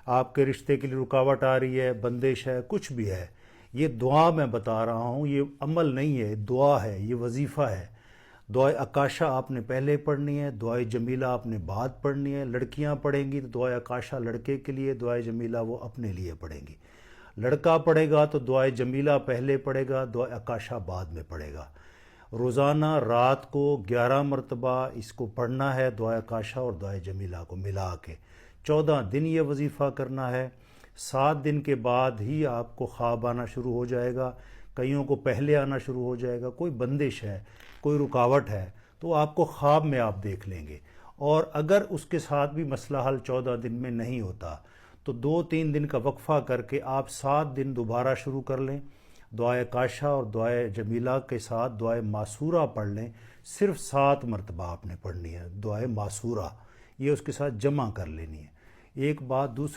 آپ کے رشتے کے لیے رکاوٹ آ رہی ہے، بندش ہے، کچھ بھی ہے، یہ دعا میں بتا رہا ہوں، یہ عمل نہیں ہے، دعا ہے، یہ وظیفہ ہے۔ دعائے اکاشا آپ نے پہلے پڑھنی ہے، دعائے جمیلہ آپ نے بعد پڑھنی ہے۔ لڑکیاں پڑھیں گی تو دعائے اکاشا لڑکے کے لیے، دعائے جمیلہ وہ اپنے لیے پڑھیں گی۔ لڑکا پڑھے گا تو دعائے جمیلہ پہلے پڑھے گا، دعائے اکاشا بعد میں پڑھے گا۔ روزانہ رات کو 11 مرتبہ اس کو پڑھنا ہے، دعائے اکاشا اور دعائے جمیلہ کو ملا کے۔ 14 دن یہ وظیفہ کرنا ہے۔ 7 دن کے بعد ہی آپ کو خواب آنا شروع ہو جائے گا، کئیوں کو پہلے آنا شروع ہو جائے گا۔ کوئی بندش ہے، کوئی رکاوٹ ہے تو آپ کو خواب میں آپ دیکھ لیں گے۔ اور اگر اس کے ساتھ بھی مسئلہ حل 14 دن میں نہیں ہوتا تو 2-3 دن کا وقفہ کر کے آپ 7 دن دوبارہ شروع کر لیں، دعائے کاشا اور دعائے جمیلہ کے ساتھ دعائے معصورہ پڑھ لیں۔ صرف 7 مرتبہ آپ نے پڑھنی ہے دعائے معصورہ، یہ اس کے ساتھ جمع کر لینی ہے۔ ایک بات دوسری